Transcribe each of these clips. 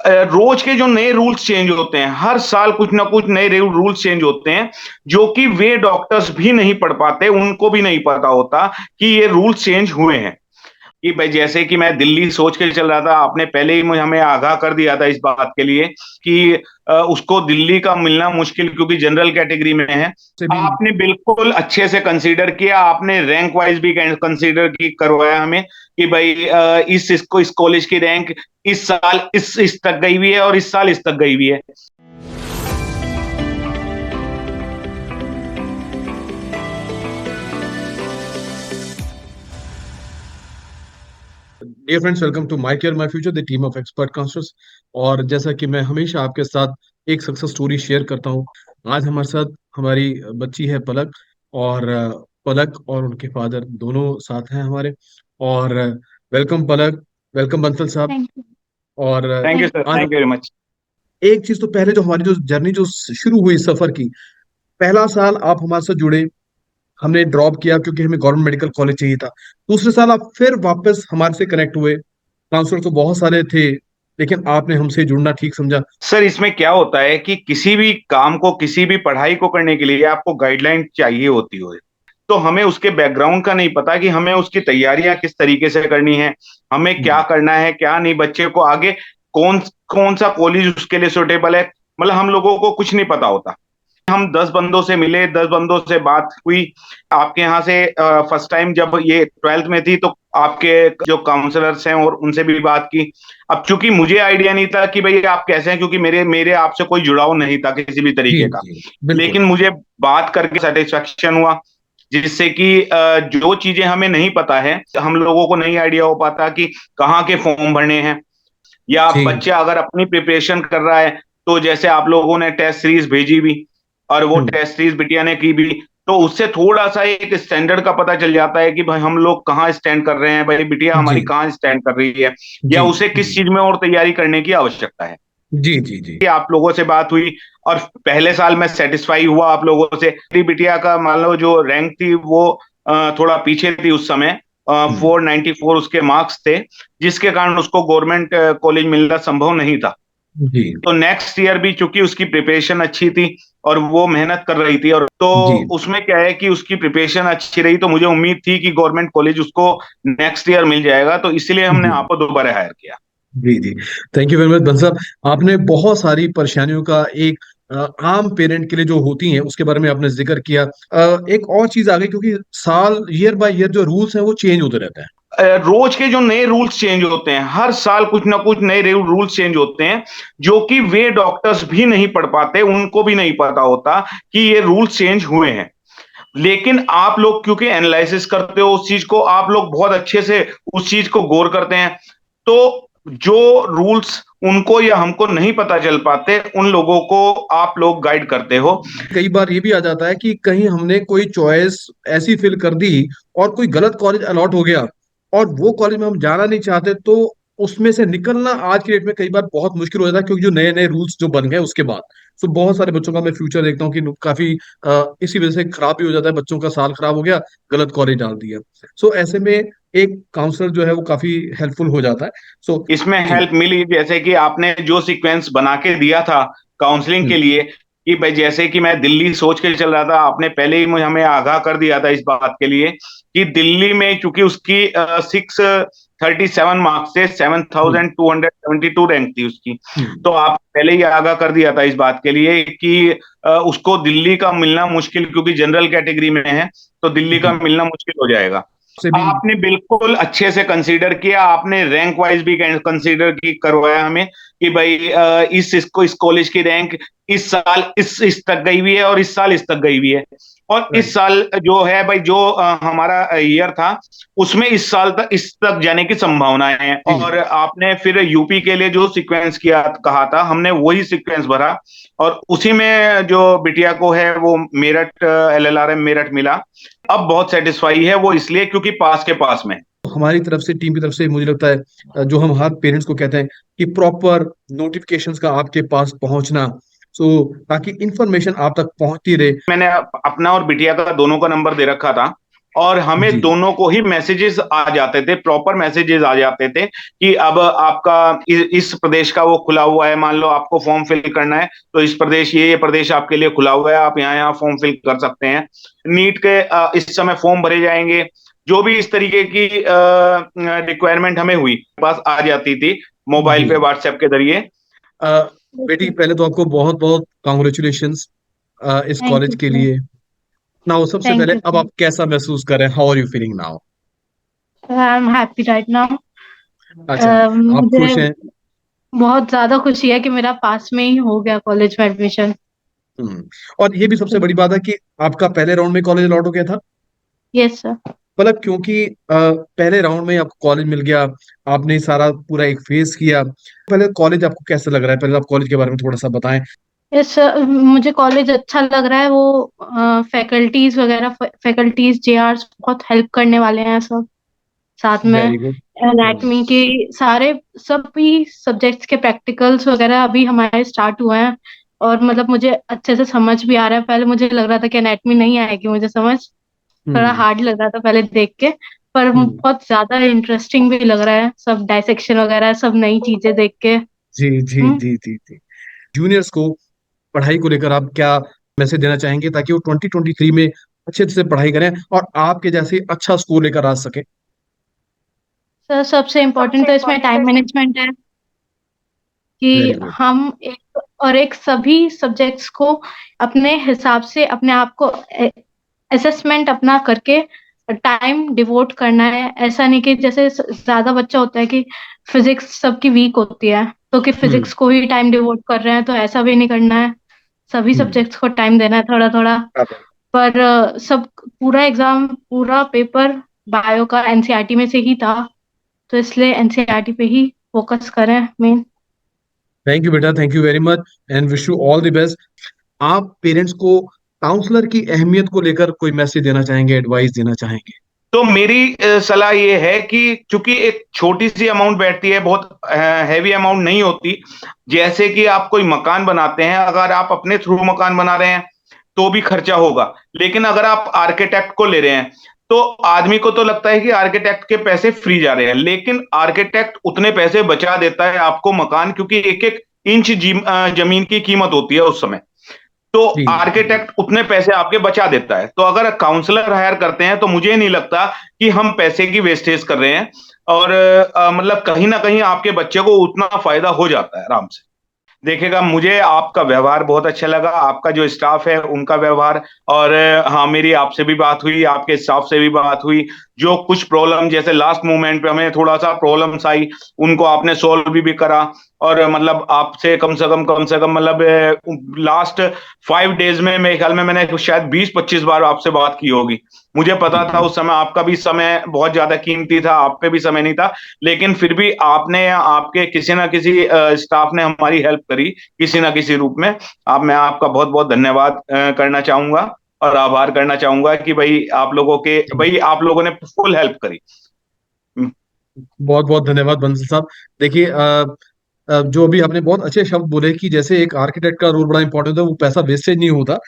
रोज के जो नए रूल्स चेंज होते हैं, हर साल कुछ ना कुछ नए रूल्स चेंज होते हैं, जो कि वे डॉक्टर्स भी नहीं पढ़ पाते, उनको भी नहीं पता होता कि ये रूल्स चेंज हुए हैं। कि भाई जैसे कि मैं दिल्ली सोच के चल रहा था, आपने पहले ही मुझे हमें आगाह कर दिया था इस बात के लिए कि उसको दिल्ली का मिलना मुश्किल, क्योंकि जनरल कैटेगरी में है। से भी। आपने बिल्कुल अच्छे से कंसीडर किया, आपने रैंक वाइज भी कंसीडर की करवाया हमें कि भाई इस कॉलेज की रैंक इस साल इस तक गई हुई है और इस साल इस तक गई हुई है। Dear friends, welcome to my care my future, the team of expert counsellors. और जैसा कि मैं हमेशा आपके साथ एक सक्सेस स्टोरी शेयर करता हूँ, आज हमारे साथ हमारी बच्ची है पलक। और पलक और उनके फादर दोनों साथ हैं हमारे। और वेलकम पलक, वेलकम बंसल साहब। Thank you. और थैंक यू सर, आज थैंक यू वेरी मच। एक चीज तो पहले, जो हमारी जो जर्नी जो शुरू हुई सफर की, पहला साल आप हमारे साथ जुड़े, हमने ड्रॉप किया क्योंकि हमें गवर्नमेंट मेडिकल कॉलेज चाहिए था। दूसरे साल आप फिर वापस हमारे से कनेक्ट हुए। काउंसलर तो बहुत सारे थे, लेकिन आपने हमसे जुड़ना ठीक समझा। सर, इसमें क्या होता है कि किसी भी काम को, किसी भी पढ़ाई को करने के लिए आपको गाइडलाइन चाहिए होती है। तो हमें उसके बैकग्राउंड का नहीं पता कि हमें उसकी तैयारियां किस तरीके से करनी है, हमें क्या जी करना है क्या नहीं, बच्चे को आगे कौन कौन सा कॉलेज उसके लिए सुटेबल है, मतलब हम लोगों को कुछ नहीं पता होता। हम 10 बंदों से मिले, 10 बंदों से बात हुई। आपके यहाँ से फर्स्ट टाइम जब ये 12th में थी, तो आपके जो काउंसलर्स हैं और उनसे भी बात की। अब चूंकि मुझे आइडिया नहीं था कि भाई आप कैसे हैं, क्योंकि मेरे मेरे आपसे कोई जुड़ाव नहीं था किसी भी जी तरीके का। जी, बिल्कुल। लेकिन मुझे बात करके सेटिस्फेक्शन हुआ, जिससे कि जो चीजें हमें नहीं पता है, हम लोगों को नहीं आइडिया हो पाता कि कहाँ के फॉर्म भरने हैं, या जी। बच्चा अगर अपनी प्रिपरेशन कर रहा है, तो जैसे आप लोगों ने टेस्ट सीरीज भेजी भी, और वो हम्म। टेस्ट सीरीज बिटिया ने की भी, तो उससे थोड़ा सा एक स्टैंडर्ड का पता चल जाता है कि भाई हम लोग कहाँ स्टैंड कर रहे हैं, भाई बिटिया जी हमारी कहाँ स्टैंड कर रही है, या जी उसे किस जी चीज में और तैयारी करने की आवश्यकता है। जी जी जी। कि आप लोगों से बात हुई, और पहले साल में सेटिस्फाई हुआ आप लोगों से। मेरी बिटिया का मान लो जो रैंक थी वो थोड़ा पीछे थी उस समय, हम्म। 494 उसके मार्क्स थे, जिसके कारण उसको गवर्नमेंट कॉलेज मिलना संभव नहीं था। जी तो नेक्स्ट ईयर भी चूंकि उसकी प्रिपरेशन अच्छी थी और वो मेहनत कर रही थी, और तो जी उसमें क्या है कि उसकी प्रिपरेशन अच्छी रही, तो मुझे उम्मीद थी कि गवर्नमेंट कॉलेज उसको नेक्स्ट ईयर मिल जाएगा, तो इसलिए हमने जी आपको दोबारा हायर किया। जी जी। Thank you very much Bansal साहब। आपने बहुत सारी परेशानियों का एक आम पेरेंट के लिए जो होती हैं उसके बारे में आपने जिक्र किया। एक और चीज आ गई, क्योंकि साल ईयर बाय ईयर जो रूल्स हैं वो चेंज होते रहते हैं। रोज के जो नए रूल्स चेंज होते हैं, हर साल कुछ ना कुछ नए रूल्स चेंज होते हैं, जो कि वे डॉक्टर्स भी नहीं पढ़ पाते, उनको भी नहीं पता होता कि ये रूल्स चेंज हुए हैं। लेकिन आप लोग क्योंकि एनालिसिस करते हो उस चीज को, आप लोग बहुत अच्छे से उस चीज को गौर करते हैं, तो जो रूल्स उनको या हमको नहीं पता चल पाते, उन लोगों को आप लोग गाइड करते हो। कई बार ये भी आ जाता है कि कहीं हमने कोई चॉइस ऐसी फिल कर दी और कोई गलत कॉलेज अलॉट हो गया, और वो कॉलेज में हम जाना नहीं चाहते, तो उसमें से निकलना आज की डेट में कई बार बहुत मुश्किल हो जाता है, क्योंकि जो नए नए रूल्स जो बन गए उसके बाद। सो बहुत सारे बच्चों का मैं फ्यूचर देखता हूँ कि काफी इसी वजह से खराब भी हो जाता है, बच्चों का साल खराब हो गया, गलत कॉलेज डाल दिया। सो ऐसे में एक काउंसलर जो है वो काफी हेल्पफुल हो जाता है। सो इसमें जी। हेल्प मिली, जैसे कि आपने जो सीक्वेंस बना के दिया था काउंसलिंग के हम्म। लिए, कि भाई जैसे कि मैं दिल्ली सोच के चल रहा था, आपने पहले ही मुझे हमें आगाह कर दिया था इस बात के लिए कि दिल्ली में चूंकि उसकी 637 मार्क्स थे, seven hmm. Thousand two hundred seventy two rank थी उसकी। हम्म। तो आप पहले ही आगाह कर दिया था इस बात के लिए कि उसको दिल्ली का मिलना मुश्किल, क्योंकि जनरल कैटेगरी में है, तो दिल्ली का जी। मिलना मुश्किल हो जाएगा। से भी। आपने बिल्कुल अच्छे से कंसीडर किया, आपने रैंक वाइज भी कंसीडर की करवाया हमें कि भाई इस कॉलेज की रैंक इस साल इस तक गई हुई है और इस साल इस तक गई हुई है। और इस राइट। साल जो है भाई, जो हमारा ईयर था, उसमें इस साल तक इस तक जाने की संभावनाएं हैं। जी और आपने फिर यूपी के लिए जो सीक्वेंस किया कहा था, हमने वही सीक्वेंस भरा, और उसी में जो बिटिया को है वो मेरठ, LLRM मेरठ मिला। अब बहुत सेटिस्फाई है वो, इसलिए क्योंकि पास के पास में है। हमारी तरफ से, टीम की तरफ से, मुझे लगता है जो हम हर पेरेंट्स को कहते हैं कि प्रॉपर नोटिफिकेशंस का आपके पास पहुंचना, सो ताकि इंफॉर्मेशन आप तक पहुंचती रहे। मैंने अपना और बिटिया का दोनों का नंबर दे रखा था, और हमें जी दोनों को ही मैसेजेस आ जाते थे, प्रॉपर मैसेजेस आ जाते थे कि अब आपका इस प्रदेश का वो खुला हुआ है, मान लो आपको फॉर्म फिल करना है तो इस प्रदेश, ये प्रदेश आपके लिए खुला हुआ है, आप यहाँ यहाँ फॉर्म फिल कर सकते हैं। नीट के इस समय फॉर्म भरे जाएंगे, जो भी इस तरीके की रिक्वायरमेंट हमें हुई पास आ जाती थी मोबाइल जी। पे व्हाट्सएप के जरिए। अ, बेटी पहले तो आपको बहुत बहुत कॉन्ग्रेचुलेशंस इस थैंक कॉलेज यू के सर। लिए। नाउ सबसे थैंक पहले यू अब सर। आप कैसा महसूस कर रहे हैं, how are you feeling now? I am happy right now. अच्छा, आप मुझे खुश हैं? बहुत ज्यादा खुशी है कि मेरा पास में ही हो गया कॉलेज में एडमिशन। हम्म। और ये भी सबसे बड़ी बात है कि आपका पहले राउंड में कॉलेज अलॉट हो गया था। Yes sir. मतलब क्योंकि पहले राउंड में आपको कॉलेज मिल गया, आपने सारा पूरा एक फेस किया। पहले कॉलेज आपको कैसा लग रहा है, पहले आप कॉलेज के बारे में थोड़ा सा बताएं। यस सर, मुझे कॉलेज अच्छा लग रहा है। वो फैकल्टीज वगैरह, फैकल्टीज जेआर्स बहुत हेल्प करने वाले हैं सब। साथ में वेरी गुड। एनाटमी के सारे सभी सब्जेक्ट्स के प्रैक्टिकल्स वगैरह अभी हमारे स्टार्ट हुए हैं। और मतलब मुझे अच्छे से समझ भी आ रहा है। पहले मुझे लग रहा था कि एनाटमी नहीं आएगी मुझे समझ, थोड़ा हम्म हार्ड लग रहा था पहले देख के। पर हम्म। बहुत ज्यादा इंटरेस्टिंग भी लग रहा है, सब डायसेक्शन वगैरह सब नई चीजें देख के। जी जी हम्म। जी जी जी। जूनियर्स को पढ़ाई को लेकर आप क्या मैसेज देना चाहेंगे ताकि वो 2023 में अच्छे से पढ़ाई करें और आपके जैसे अच्छा स्कोर लेकर आ सके? सर सबसे इम्पोर्टेंट तो इसमें टाइम मैनेजमेंट है वेरी कि गुड। हम एक और एक सभी सब्जेक्ट्स को अपने हिसाब से अपने आप को असेसमेंट अपना करके टाइम डिवोट करना है। ऐसा नहीं कि जैसे ज्यादा बच्चा होता है कि फिजिक्स सबकी वीक होती है तो कि हम्म फिजिक्स को ही टाइम डिवोट कर रहे हैं, तो ऐसा भी नहीं करना है। सभी हम्म। सब्जेक्ट्स को टाइम देना है थोड़ा थोड़ा। पर सब पूरा एग्जाम पूरा पेपर बायो का एनसीईआरटी में से ही था, तो इसलिए एनसीईआरटी पे ही फोकस करें मेन। थैंक यू बेटा, thank you very much and wish you all the best. आप पेरेंट्स को काउंसलर की अहमियत को लेकर कोई मैसेज देना चाहेंगे, एडवाइस देना चाहेंगे? तो मेरी सलाह ये है कि चूंकि एक छोटी सी अमाउंट बैठती है, बहुत हैवी अमाउंट नहीं होती। जैसे कि आप कोई मकान बनाते हैं, अगर आप अपने थ्रू मकान बना रहे हैं तो भी खर्चा होगा, लेकिन अगर आप आर्किटेक्ट को ले रहे हैं तो आदमी को तो लगता है कि आर्किटेक्ट के पैसे फ्री जा रहे हैं, लेकिन आर्किटेक्ट उतने पैसे बचा देता है आपको मकान, क्योंकि एक एक इंच जमीन की कीमत होती है उस समय। तो जी जी। आर्किटेक्ट उतने पैसे आपके बचा देता है। तो अगर काउंसलर हायर करते हैं तो मुझे नहीं लगता कि हम पैसे की वेस्टेज कर रहे हैं, और मतलब कहीं ना कहीं आपके बच्चे को उतना फायदा हो जाता है आराम से। देखिएगा, मुझे आपका व्यवहार बहुत अच्छा लगा, आपका जो स्टाफ है उनका व्यवहार। और हाँ, मेरी आपसे भी बात हुई, आपके स्टाफ से भी बात हुई। जो कुछ प्रॉब्लम जैसे लास्ट मोमेंट पे हमें थोड़ा सा प्रॉब्लम्स आई, उनको आपने सॉल्व भी करा। और मतलब आपसे कम से कम मतलब लास्ट 5 डेज में मेरे ख्याल में मैंने शायद 20-25 बार आपसे बात की होगी। मुझे पता था उस समय आपका भी समय बहुत ज्यादा कीमती था, आप पे भी समय नहीं था, लेकिन फिर भी आपने या आपके किसी ना किसी स्टाफ ने हमारी हेल्प करी किसी ना किसी रूप में। आप मैं आपका बहुत बहुत धन्यवाद करना चाहूंगा और आभार करना चाहूंगा कि भाई आप लोगों ने फुल हेल्प करी। बहुत बहुत धन्यवाद बंसल साहब। देखिए जो भी आपने बहुत अच्छे शब्द बोले कि जैसे एक आर्किटेक्ट का रोल बड़ा इंपॉर्टेंट है, वो पैसा वेस्टेज नहीं होता।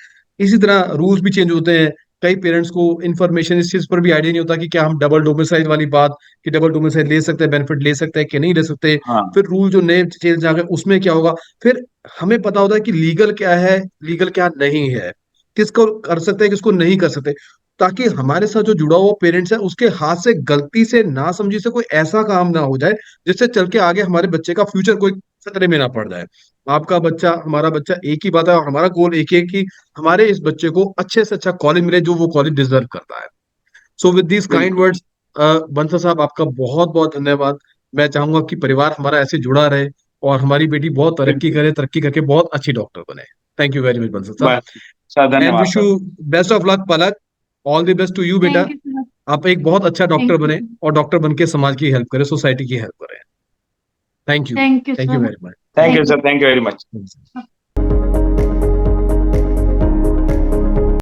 इसी तरह रूल्स भी चेंज होते हैं। कई पेरेंट्स को इन्फॉर्मेशन इस चीज पर भी आइडिया नहीं होता कि क्या हम डबल डोमिसाइल वाली बात, कि डबल डोमिसाइल ले सकते हैं, बेनिफिट ले सकते हैं कि नहीं ले सकते। हाँ। फिर रूल जो नए चेंज आ गए उसमें क्या होगा। फिर हमें पता होता है कि लीगल क्या है, लीगल क्या नहीं है, किसको कर सकते हैं किसको नहीं कर सकते, ताकि हमारे साथ जो जुड़ा हुआ पेरेंट्स है उसके हाथ से गलती से ना समझी से कोई ऐसा काम ना हो जाए जिससे चल के आगे हमारे बच्चे का फ्यूचर कोई खतरे में ना पड़ जाए। आपका बच्चा हमारा बच्चा एक ही बात है, और हमारा गोल एक ही है कि हमारे इस बच्चे को अच्छे से अच्छा कॉलेज मिले जो वो कॉलेज डिजर्व करता है। सो विद दीज काइंड बिल्कुल। वर्ड्स, बंसल साहब आपका बहुत बहुत धन्यवाद। मैं चाहूंगा कि परिवार हमारा ऐसे जुड़ा रहे और हमारी बेटी बहुत तरक्की बिल्कुल। करे, तरक्की करके बहुत अच्छी डॉक्टर बने। Thank you very much Bansal साहब। बस सर, एंड धन्यवाद wish sir. You best of luck Palak. All the best to you बेटा। Thank you sir. आप एक बहुत अच्छा डॉक्टर थैंक बने यू। और डॉक्टर बन के समाज की हेल्प करें, सोसाइटी की हेल्प करें। Thank you. Thank you thank you sir. Very thank you thank sir, thank you very much. Much.